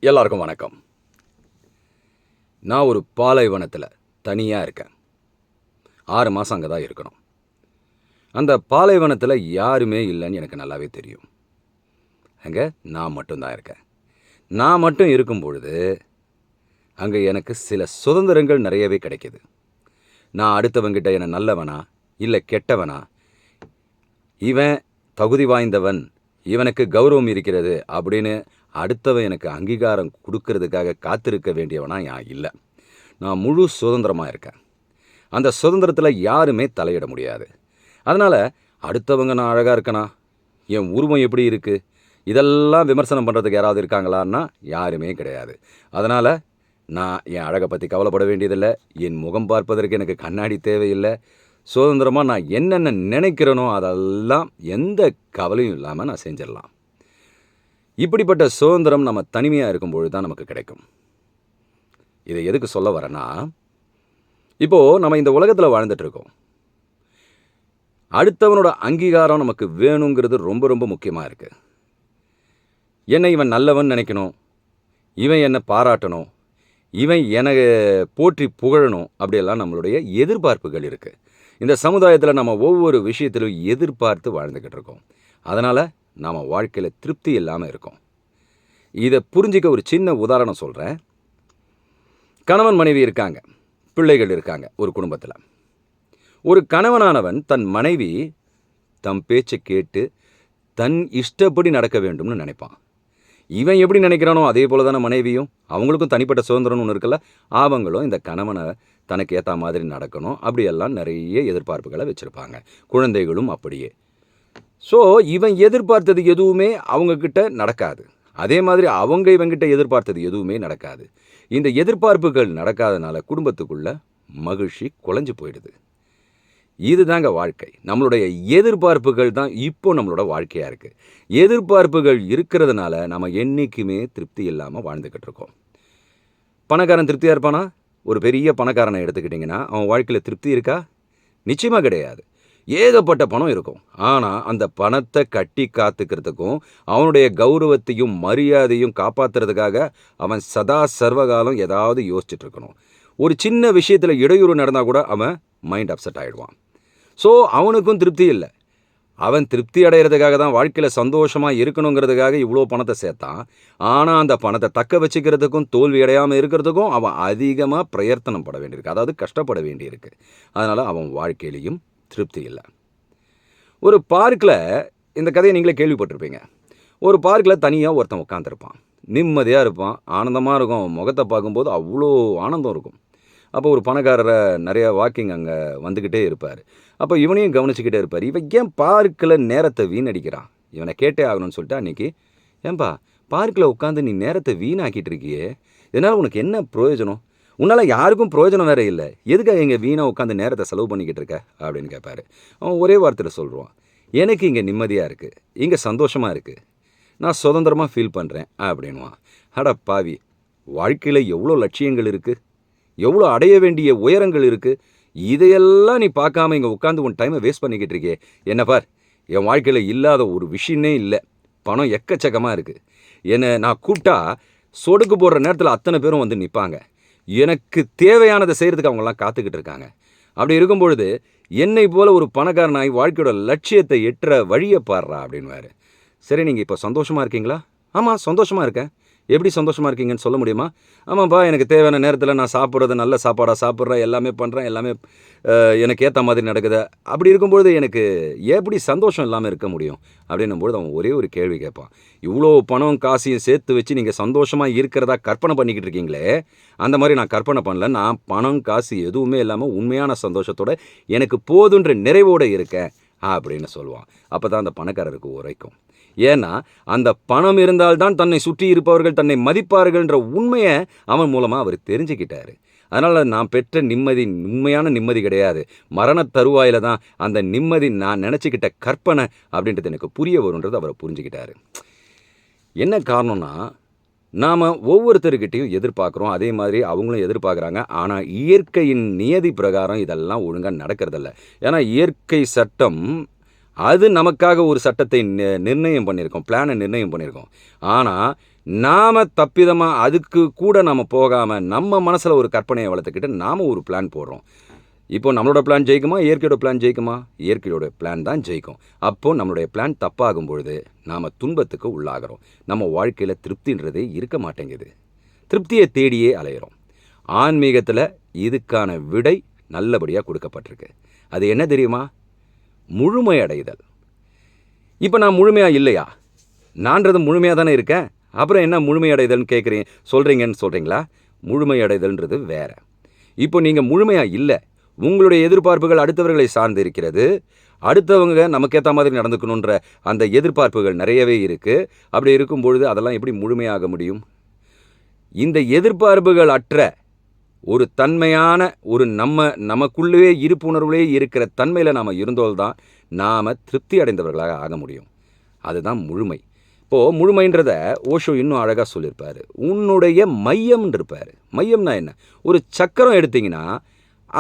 எல்லாருக்கும் வணக்கம். நான் ஒரு பாலைவனத்தில் தனியாக இருக்கேன். 6 மாதம் அங்கே தான் இருக்கணும். அந்த பாலைவனத்தில் யாருமே இல்லைன்னு எனக்கு நல்லாவே தெரியும். அங்கே நான் மட்டும்தான் இருக்கேன். நான் மட்டும் இருக்கும் பொழுது அங்கே எனக்கு சில சுதந்திரங்கள் நிறையவே கிடைக்கிது. நான் அடுத்தவங்கிட்ட என்ன நல்லவனா இல்லை கெட்டவனா, இவன் தகுதி வாய்ந்தவன், இவனுக்கு கௌரவம் இருக்கிறது அப்படின்னு அடுத்தவன் எனக்கு அங்கீகாரம் கொடுக்கறதுக்காக காத்திருக்க வேண்டியவனா இல்லை. நான் முழு சுதந்திரமாக இருக்கேன். அந்த சுதந்திரத்தில் யாருமே தலையிட முடியாது. அதனால் அடுத்தவங்க நான் அழகாக இருக்கனா, என் உருவம் எப்படி இருக்குது, இதெல்லாம் விமர்சனம் பண்ணுறதுக்கு யாராவது இருக்காங்களான்னா யாருமே கிடையாது. அதனால் நான் என் அழகை பற்றி கவலைப்பட வேண்டியதில்லை. என் முகம் பார்ப்பதற்கு எனக்கு கண்ணாடி தேவையில்லை. சுதந்திரமாக நான் என்னென்ன நினைக்கிறேனோ அதெல்லாம் எந்த கவலையும் இல்லாமல் நான் செஞ்சிடலாம். இப்படிப்பட்ட சுதந்திரம் நம்ம தனிமையாக இருக்கும்பொழுது தான் நமக்கு கிடைக்கும். இதை எதுக்கு சொல்ல வரேன்னா, இப்போது நம்ம இந்த உலகத்தில் வாழ்ந்துட்டுருக்கோம். அடுத்தவனோட அங்கீகாரம் நமக்கு வேணுங்கிறது ரொம்ப ரொம்ப முக்கியமாக இருக்குது. என்னை இவன் நல்லவன் நினைக்கணும், இவன் என்னை பாராட்டணும், இவன் என்னை போற்றி புகழணும், அப்படியெல்லாம் நம்மளுடைய எதிர்பார்ப்புகள் இருக்குது. இந்த சமுதாயத்தில் நம்ம ஒவ்வொரு விஷயத்திலும் எதிர்பார்த்து வாழ்ந்துக்கிட்டு இருக்கோம். அதனால் நாம் வாழ்க்கையில் திருப்தி இல்லாமல் இருக்கோம். இதை புரிஞ்சிக்க ஒரு சின்ன உதாரணம் சொல்கிறேன். கணவன் மனைவி இருக்காங்க, பிள்ளைகள் இருக்காங்க ஒரு குடும்பத்தில். ஒரு கணவனானவன் தன் மனைவி தம் பேச்சை கேட்டு தன் இஷ்டப்படி நடக்க வேண்டும்னு நினைப்பான். இவன் எப்படி நினைக்கிறானோ அதே போல தானே மனைவியும். அவங்களுக்கும் தனிப்பட்ட சுதந்திரம்னு ஒன்று இருக்குல்ல, அவங்களும் இந்த கணவனை தனக்கு ஏற்ற மாதிரி நடக்கணும், அப்படியெல்லாம் நிறைய எதிர்பார்ப்புகளை வச்சுருப்பாங்க. குழந்தைகளும் அப்படியே. ஸோ இவன் எதிர்பார்த்தது எதுவுமே அவங்கக்கிட்ட நடக்காது. அதே மாதிரி அவங்க இவங்கிட்ட எதிர்பார்த்தது எதுவுமே நடக்காது. இந்த எதிர்பார்ப்புகள் நடக்காதனால குடும்பத்துக்குள்ள மகிழ்ச்சி குலைஞ்சு போயிடுது. இதுதாங்க வாழ்க்கை. நம்மளுடைய எதிர்பார்ப்புகள் தான் இப்போ நம்மளோட வாழ்க்கையாக இருக்குது. எதிர்பார்ப்புகள் இருக்கிறதுனால நம்ம என்றைக்குமே திருப்தி இல்லாமல் வாழ்ந்துக்கிட்டு இருக்கோம். பணக்காரன் திருப்தியாக இருப்பானா? ஒரு பெரிய பணக்காரனை எடுத்துக்கிட்டிங்கன்னா அவன் வாழ்க்கையில் திருப்தி இருக்கா? நிச்சயமாக கிடையாது. ஏகப்பட்ட பணம் இருக்கும். ஆனால் அந்த பணத்தை கட்டி காத்துக்கிறதுக்கும் அவனுடைய கௌரவத்தையும் மரியாதையும் காப்பாற்றுறதுக்காக அவன் சதா சர்வகாலம் ஏதாவது யோசிச்சுட்டு இருக்கணும். ஒரு சின்ன விஷயத்தில் இடையூறு நடந்தால் கூட அவன் மைண்ட் அப்செட் ஆகிடுவான். ஸோ அவனுக்கும் திருப்தி இல்லை. அவன் திருப்தி அடைகிறதுக்காக தான் வாழ்க்கையில் சந்தோஷமாக இருக்கணுங்கிறதுக்காக இவ்வளோ பணத்தை சேர்த்தான். ஆனால் அந்த பணத்தை தக்க வச்சுக்கிறதுக்கும் தோல்வி அடையாமல் இருக்கிறதுக்கும் அவன் அதிகமாக பிரயத்தனம் பட வேண்டியிருக்கு, அதாவது கஷ்டப்பட வேண்டியிருக்கு. அதனால் அவன் வாழ்க்கையிலையும் திருப்தி இல்லை. ஒரு பார்க்கில், இந்த கதையை நீங்களே கேள்விப்பட்டிருப்பீங்க. ஒரு பார்க்கில் தனியாக ஒருத்தன் உட்காந்துருப்பான். நிம்மதியாக இருப்பான், ஆனந்தமாக இருக்கும். முகத்தை பார்க்கும்போது அவ்வளோ ஆனந்தம் இருக்கும். அப்போ ஒரு பணக்காரரை நிறைய வாக்கிங் அங்கே வந்துக்கிட்டே இருப்பார். அப்போ இவனையும் கவனிச்சுக்கிட்டே இருப்பார். இவன் ஏன் பார்க்கில் நேரத்தை வீணடிக்கிறான், இவனை கேட்டே ஆகணும்னு சொல்லிட்டு அன்றைக்கி, ஏன்பா பார்க்கில் உட்காந்து நீ நேரத்தை வீணாக்கிட்டு இருக்கியே, இதனால் உனக்கு என்ன பிரயோஜனம், உன்னால் யாருக்கும் பிரயோஜனம் வேறு இல்லை, எதுக்காக இங்கே வீணாக உட்காந்து நேரத்தை செலவு பண்ணிக்கிட்டு இருக்க அப்படின்னு கேட்பார். அவன் ஒரே வார்த்தையில் சொல்லுவான், எனக்கு இங்கே நிம்மதியாக இருக்குது, இங்கே சந்தோஷமாக இருக்குது, நான் சுதந்திரமாக ஃபீல் பண்ணுறேன் அப்படின்வான். அட பாவி, வாழ்க்கையில் எவ்வளோ லட்சியங்கள் இருக்குது, எவ்வளோ அடைய வேண்டிய உயரங்கள் இருக்குது, இதையெல்லாம் நீ பார்க்காம இங்கே உட்காந்து உன் டைமை வேஸ்ட் பண்ணிக்கிட்டு இருக்கே. என்ன பார், என் வாழ்க்கையில் இல்லாத ஒரு விஷயமே இல்லை, பணம் எக்கச்சக்கமாக இருக்குது, என்னை நான் கூப்பிட்டா சொடுக்கு போடுற நேரத்தில் அத்தனை பேரும் வந்து நிற்பாங்க, எனக்கு தேவையானதை செய்கிறதுக்கு அவங்களாம் காத்துக்கிட்டு இருக்காங்க. அப்படி இருக்கும் பொழுது என்னை போல் ஒரு பணக்காரனாகி வாழ்க்கையோட லட்சியத்தை எட்டுற வழியை பாடுறா அப்படின்வாரு. சரி, நீங்கள் இப்போ சந்தோஷமாக இருக்கீங்களா? ஆமாம், சந்தோஷமாக இருக்கேன். எப்படி சந்தோஷமாக இருக்கீங்கன்னு சொல்ல முடியுமா? ஆமாப்பா, எனக்கு தேவையான நேரத்தில் நான் சாப்பிட்றது நல்ல சாப்பாடாக சாப்பிட்றேன், எல்லாமே பண்ணுறேன், எல்லாமே எனக்கு ஏற்ற மாதிரி நடக்குது. அப்படி இருக்கும்பொழுது எனக்கு எப்படி சந்தோஷம் இல்லாமல் இருக்க முடியும் அப்படின்னும்பொழுது அவன் ஒரே ஒரு கேள்வி கேட்பான். இவ்வளோ பணம் காசையும் சேர்த்து வச்சு நீங்கள் சந்தோஷமாக இருக்கிறதா கற்பனை பண்ணிக்கிட்டு இருக்கீங்களே, அந்த மாதிரி நான் கற்பனை பண்ணல. நான் பணம் காசு எதுவுமே இல்லாமல் உண்மையான சந்தோஷத்தோட எனக்கு போதுன்ற நிறைவோடு இருக்கேன் அப்படின்னு சொல்லுவான். அப்போ தான் அந்த பணக்காரருக்கு உரைக்கும். ஏன்னா அந்த பணம் இருந்தால்தான் தன்னை சுற்றி இருப்பவர்கள் தன்னை மதிப்பார்கள்ன்ற உண்மையை அவன் மூலமாக அவர் தெரிஞ்சுக்கிட்டாரு. அதனால் நான் பெற்ற நிம்மதி உண்மையான நிம்மதி கிடையாது, மரண தருவாயில் தான் அந்த நிம்மதி நான் நினச்சிக்கிட்ட கற்பனை அப்படின்றது எனக்கு புரிய வருன்றது அவரை புரிஞ்சுக்கிட்டாரு. என்ன காரணம்னா, நாம் ஒவ்வொருத்தருக்கிட்டையும் எதிர்பார்க்குறோம், அதே மாதிரி அவங்களும் எதிர்பார்க்குறாங்க. ஆனால் இயற்கையின் நியதி பிரகாரம் இதெல்லாம் ஒழுங்காக நடக்கிறதில்ல. ஏன்னா இயற்கை சட்டம் அது நமக்காக ஒரு சட்டத்தை நிர்ணயம் பண்ணியிருக்கோம், பிளானை நிர்ணயம் பண்ணியிருக்கோம். ஆனால் நாம் தப்பிதமாக அதுக்கு கூட நம்ம போகாமல் நம்ம மனசில் ஒரு கற்பனையை வளர்த்துக்கிட்டு நாம் ஒரு பிளான் போடுறோம். இப்போ நம்மளோட பிளான் ஜெயிக்குமா, இயற்கையோட பிளான் ஜெயிக்குமா? இயற்கையோட பிளான் தான் ஜெயிக்கும். அப்போது நம்மளுடைய பிளான் தப்பாகும் பொழுது நாம் துன்பத்துக்கு உள்ளாகிறோம். நம்ம வாழ்க்கையில் திருப்தின்றதே இருக்க மாட்டேங்குது. திருப்தியை தேடியே அலையிறோம். ஆன்மீகத்தில் இதுக்கான விடை நல்லபடியாக கொடுக்கப்பட்டிருக்கு. அது என்ன தெரியுமா? முழுமையடைதல். இப்போ நான் முழுமையாக இல்லையா? நான்றது முழுமையாக தானே இருக்கேன். அப்புறம் என்ன முழுமையடைதல்னு சொல்கிறீங்கன்னு சொல்கிறீங்களா? முழுமையடைதல்ன்றது வேறு. இப்போ நீங்கள் முழுமையாக இல்லை. உங்களுடைய எதிர்பார்ப்புகள் அடுத்தவர்களை சார்ந்து இருக்கிறது. அடுத்தவங்க நமக்கேற்ற மாதிரி நடந்துக்கணுன்ற அந்த எதிர்பார்ப்புகள் நிறையவே இருக்குது. அப்படி இருக்கும் பொழுது அதெல்லாம் எப்படி முழுமையாக முடியும்? இந்த எதிர்பார்ப்புகள் அற்ற ஒரு தன்மையான ஒரு நமக்குள்ளே இருப்புணர்வுலே இருக்கிற தன்மையில் நாம் இருந்தால்தான் நாம் திருப்தி அடைந்தவர்களாக ஆக முடியும். அதுதான் முழுமை. இப்போது முழுமைன்றத ஓஷோ இன்னும் அழகாக சொல்லியிருப்பார். உன்னுடைய மையம்னு இருப்பார். மையம்னா என்ன? ஒரு சக்கரம் எடுத்திங்கன்னா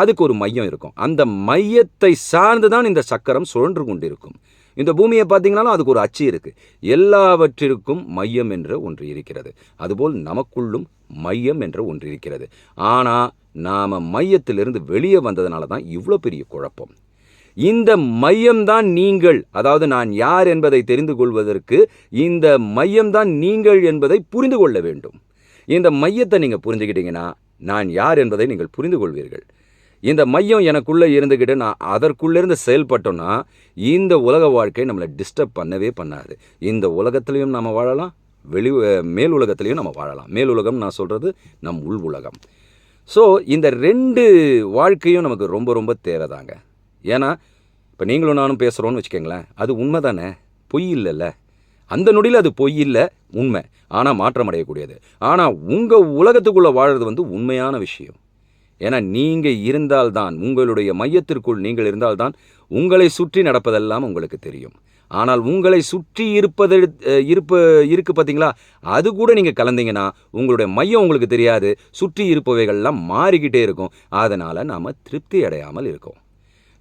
அதுக்கு ஒரு மையம் இருக்கும். அந்த மையத்தை சார்ந்து தான் இந்த சக்கரம் சுழன்று கொண்டு இருக்கும். இந்த பூமியை பார்த்தீங்கன்னாலும் அதுக்கு ஒரு அச்சு இருக்குது. எல்லாவற்றிற்கும் மையம் என்ற ஒன்று இருக்கிறது. அதுபோல் நமக்குள்ளும் மையம் என்ற ஒன்று இருக்கிறது. ஆனால் நாம் மையத்திலிருந்து வெளியே வந்ததுனால தான் இவ்வளோ பெரிய குழப்பம். இந்த மையம்தான் நீங்கள், அதாவது நான் யார் என்பதை தெரிந்து கொள்வதற்கு இந்த மையம்தான் நீங்கள் என்பதை புரிந்து கொள்ள வேண்டும். இந்த மையத்தை நீங்கள் புரிஞ்சுக்கிட்டீங்கன்னா நான் யார் என்பதை நீங்கள் புரிந்து கொள்வீர்கள். இந்த மையம் எனக்குள்ளே இருந்துக்கிட்டு நான் அதற்குள்ளேருந்து செயல்பட்டோன்னா இந்த உலக வாழ்க்கை நம்மளை டிஸ்டர்ப் பண்ணவே பண்ணாது. இந்த உலகத்துலேயும் நம்ம வாழலாம், மேல் உலகத்துலேயும் நம்ம வாழலாம். மேல் உலகம் நான் சொல்கிறது நம் உள் உலகம். ஸோ இந்த 2 வாழ்க்கையும் நமக்கு ரொம்ப ரொம்ப தேவைதாங்க. ஏன்னா இப்போ நீங்களும் நானும் பேசுகிறோன்னு வச்சுக்கோங்களேன், அது உண்மை தானே, பொய் இல்லைல்ல. அந்த நொடியில் அது பொய் இல்லை, உண்மை. ஆனால் மாற்றம் அடையக்கூடியது. ஆனால் உங்கள் உலகத்துக்குள்ளே வாழறது உண்மையான விஷயம். ஏன்னா நீங்கள் இருந்தால்தான், உங்களுடைய மையத்திற்குள் நீங்கள் இருந்தால்தான் உங்களை சுற்றி நடப்பதெல்லாம் உங்களுக்கு தெரியும். ஆனால் உங்களை சுற்றி இருக்கு பார்த்தீங்களா, அது கூட நீங்கள் கலந்தீங்கன்னா உங்களுடைய மையம் உங்களுக்கு தெரியாது. சுற்றி இருப்பவைகள்லாம் மாறிக்கிட்டே இருக்கும். அதனால் நாம் திருப்தி அடையாமல் இருக்கோம்.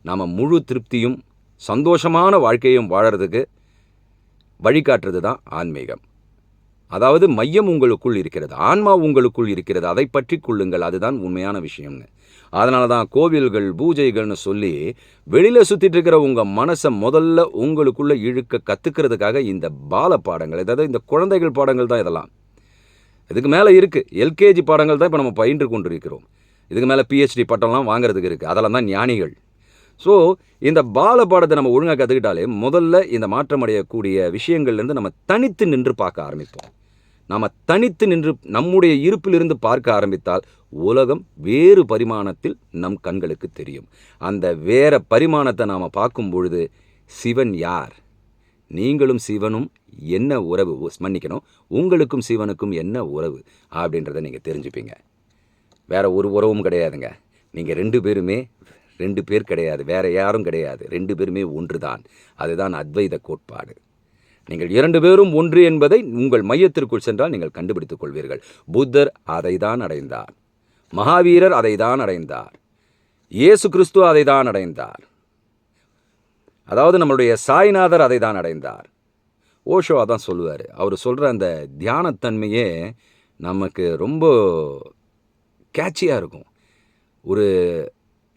நாம் முழு திருப்தியும் சந்தோஷமான வாழ்க்கையும் வாழறதுக்கு வழிகாட்டுறது தான் ஆன்மீகம். அதாவது மையம் உங்களுக்குள் இருக்கிறது, ஆன்மா உங்களுக்குள் இருக்கிறது, அதை பற்றி கொள்ளுங்கள். அதுதான் உண்மையான விஷயம்னு. அதனால தான் கோவில்கள் பூஜைகள்னு சொல்லி வெளியில் சுற்றிட்டு இருக்கிற உங்கள் மனசை முதல்ல உங்களுக்குள்ளே இழுக்க கற்றுக்கிறதுக்காக இந்த பால பாடங்கள், அதாவது இந்த குழந்தைகள் பாடங்கள் தான் இதெல்லாம். இதுக்கு மேலே இருக்குது, எல்கேஜி பாடங்கள் தான் இப்போ நம்ம பயின்று கொண்டு இருக்கிறோம். இதுக்கு மேலே PhD பட்டம்லாம் வாங்குறதுக்கு இருக்குது. அதெல்லாம் தான் ஞானிகள். ஸோ இந்த பால பாடத்தை நம்ம ஒழுங்காக கற்றுக்கிட்டாலே முதல்ல இந்த மாற்றம் அடையக்கூடிய விஷயங்கள்லேருந்து நம்ம தனித்து நின்று பார்க்க ஆரம்பிப்போம். நாம் தனித்து நின்று நம்முடைய இருப்பிலிருந்து பார்க்க ஆரம்பித்தால் உலகம் வேறு பரிமாணத்தில் நம் கண்களுக்கு தெரியும். அந்த வேறு பரிமாணத்தை நாம் பார்க்கும் பொழுது சிவன் யார், நீங்களும் சிவனும் என்ன உறவு, மன்னிக்கணும், உங்களுக்கும் சிவனுக்கும் என்ன உறவு அப்படின்றத நீங்கள் தெரிஞ்சுப்பீங்க. வேறு ஒரு உறவும் கிடையாதுங்க. நீங்கள் 2 பேருமே 2 பேர் கிடையாது, வேறு யாரும் கிடையாது. 2 பேருமே ஒன்று தான். அதுதான் அத்வைத கோட்பாடு. நீங்கள் 2 பேரும் ஒன்று என்பதை உங்கள் மையத்திற்குள் சென்றால் நீங்கள் கண்டுபிடித்துக் கொள்வீர்கள். புத்தர் அதை தான் அடைந்தார், மகாவீரர் அதை தான் அடைந்தார், இயேசு கிறிஸ்து அதை தான் அடைந்தார், அதாவது நம்மளுடைய சாய்நாதர் அதை தான் அடைந்தார். ஓஷோ அதான் சொல்லுவார். அவர் சொல்கிற அந்த தியானத்தன்மையே நமக்கு ரொம்ப கேட்சியாக இருக்கும்.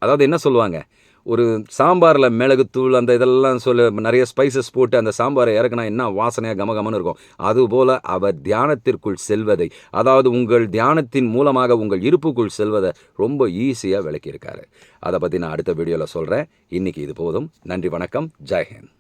அதாவது என்ன சொல்லுவாங்க, ஒரு சாம்பாரில் மிளகுத்தூள் அந்த இதெல்லாம் நிறைய ஸ்பைசஸ் போட்டு அந்த சாம்பாரை இறக்குனா என்ன வாசனையாக கமகமன்னு இருக்கும். அதுபோல் அவர் தியானத்திற்குள் செல்வதை, அதாவது உங்கள் தியானத்தின் மூலமாக உங்கள் இருப்புக்குள் செல்வதை ரொம்ப ஈஸியாக விளக்கியிருக்காரு. அதை பற்றி நான் அடுத்த வீடியோவில் சொல்கிறேன். இன்றைக்கி இது போதும். நன்றி, வணக்கம், ஜெய் ஹிந்த்.